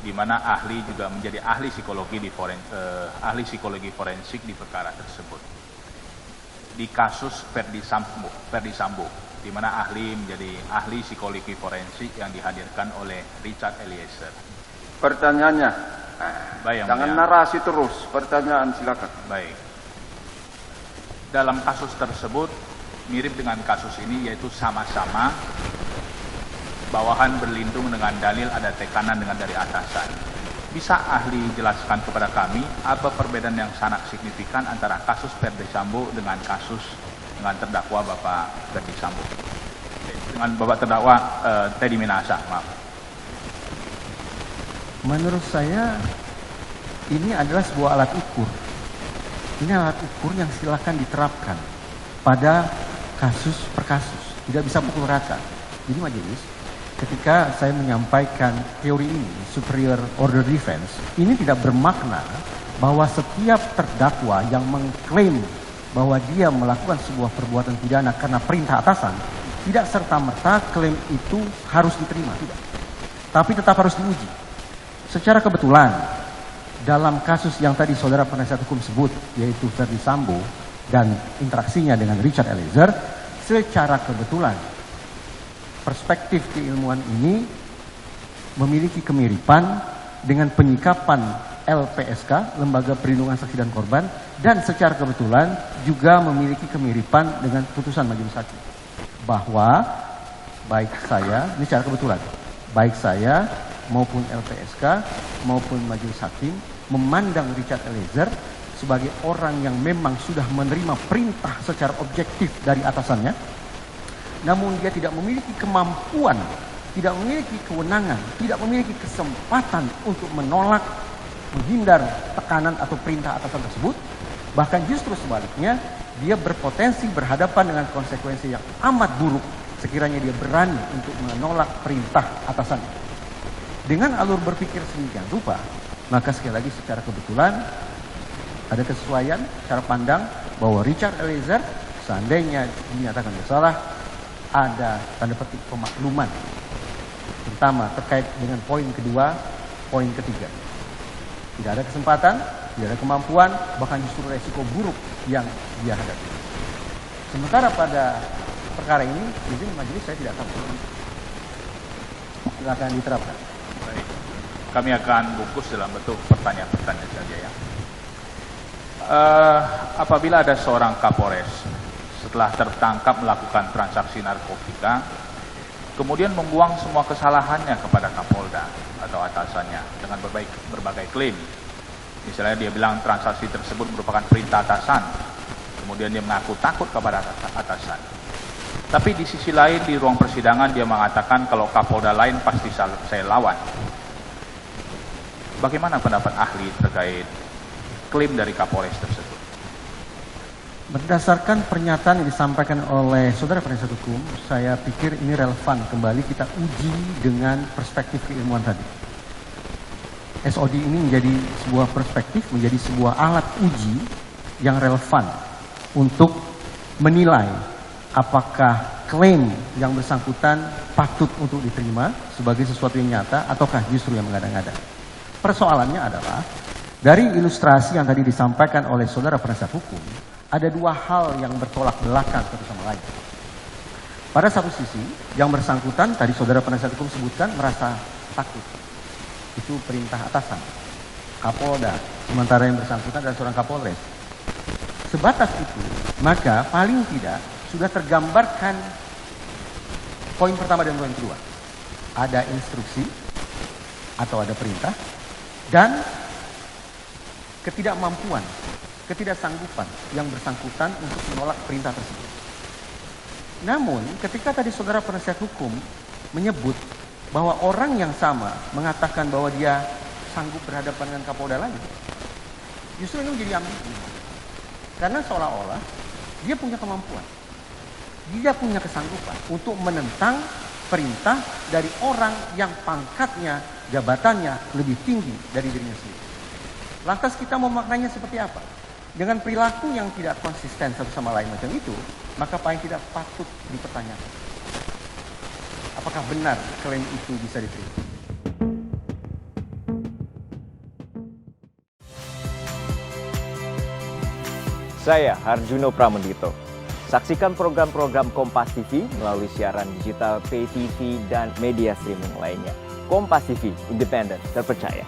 di mana ahli juga menjadi ahli psikologi forensik di perkara tersebut. Di kasus Ferdi Sambo, di mana ahli menjadi ahli psikologi forensik yang dihadirkan oleh Richard Eliezer. Pertanyaannya, baik, jangan narasi terus, pertanyaan silakan. Baik. Dalam kasus tersebut mirip dengan kasus ini, yaitu sama-sama bawahan berlindung dengan dalil ada tekanan dengan dari atasan. Bisa ahli jelaskan kepada kami apa perbedaan yang sangat signifikan antara kasus Ferdi Sambo dengan terdakwa Bapak Ferdi Sambo, dengan Bapak terdakwa Teddy Minahasa, maaf. Menurut saya ini adalah sebuah alat ukur. Ini alat ukur yang silakan diterapkan pada kasus per kasus, tidak bisa pukul rata. Jadi majelis, ketika saya menyampaikan teori ini, superior order defense, ini tidak bermakna bahwa setiap terdakwa yang mengklaim bahwa dia melakukan sebuah perbuatan pidana karena perintah atasan, tidak serta-merta klaim itu harus diterima, tidak. Tapi tetap harus diuji. Secara kebetulan, dalam kasus yang tadi saudara penasihat hukum sebut, yaitu Ferdi Sambo dan interaksinya dengan Richard Eliezer, secara kebetulan perspektif keilmuan ini memiliki kemiripan dengan penyikapan LPSK, Lembaga Perlindungan Saksi dan Korban, dan secara kebetulan juga memiliki kemiripan dengan putusan majelis hakim. Bahwa baik saya, ini secara kebetulan, baik saya maupun LPSK maupun majelis hakim memandang Richard Eliezer sebagai orang yang memang sudah menerima perintah secara objektif dari atasannya, namun dia tidak memiliki kemampuan, tidak memiliki kewenangan, tidak memiliki kesempatan untuk menolak, menghindar tekanan atau perintah atasan tersebut. Bahkan justru sebaliknya, dia berpotensi berhadapan dengan konsekuensi yang amat buruk sekiranya dia berani untuk menolak perintah atasannya. Dengan alur berpikir sedemikian rupa, maka sekali lagi secara kebetulan ada kesesuaian cara pandang bahwa Richard Eliezer seandainya dinyatakan bersalah, ada tanda petik pemakluman, terutama terkait dengan poin kedua, poin ketiga. Tidak ada kesempatan, tidak ada kemampuan, bahkan justru resiko buruk yang dia hadapi. Sementara pada perkara ini, izin majelis saya tidak tahu. Silakan diterapkan. Baik. Kami akan bungkus dalam bentuk pertanyaan-pertanyaan saja ya. Apabila ada seorang Kapolres setelah tertangkap melakukan transaksi narkotika, kemudian membuang semua kesalahannya kepada Kapolda atau atasannya dengan berbagai klaim. Misalnya dia bilang transaksi tersebut merupakan perintah atasan, kemudian dia mengaku takut kepada atasan. Tapi di sisi lain di ruang persidangan dia mengatakan kalau Kapolda lain pasti saya lawan. Bagaimana pendapat ahli terkait klaim dari Kapolres tersebut? Berdasarkan pernyataan yang disampaikan oleh saudara penasihat hukum, saya pikir ini relevan kembali kita uji dengan perspektif keilmuan tadi. SOD ini menjadi sebuah perspektif, menjadi sebuah alat uji yang relevan untuk menilai apakah klaim yang bersangkutan patut untuk diterima sebagai sesuatu yang nyata ataukah justru yang mengada-ngada. Persoalannya adalah dari ilustrasi yang tadi disampaikan oleh saudara penasihat hukum, ada dua hal yang bertolak belakang satu sama lain. Pada satu sisi, yang bersangkutan tadi saudara penasihat hukum sebutkan merasa takut. Itu perintah atasan, Kapolda, sementara yang bersangkutan adalah seorang Kapolres. Sebatas itu, maka paling tidak sudah tergambarkan poin pertama dan poin kedua. Ada instruksi atau ada perintah dan ketidakmampuan, ketidaksanggupan yang bersangkutan untuk menolak perintah tersebut. Namun ketika tadi saudara penasihat hukum menyebut bahwa orang yang sama mengatakan bahwa dia sanggup berhadapan dengan Kapolda lain, justru ini menjadi ambigu. Karena seolah-olah dia punya kemampuan, dia punya kesanggupan untuk menentang perintah dari orang yang pangkatnya, jabatannya lebih tinggi dari dirinya sendiri. Lantas kita memaknainya seperti apa? Dengan perilaku yang tidak konsisten satu sama lain macam itu, maka paling tidak patut dipertanyakan. Apakah benar klaim itu bisa diterima? Saya Harjuno Pramendito. Saksikan program-program Kompas TV melalui siaran digital, pay TV, dan media streaming lainnya. Kompas TV, independen, terpercaya.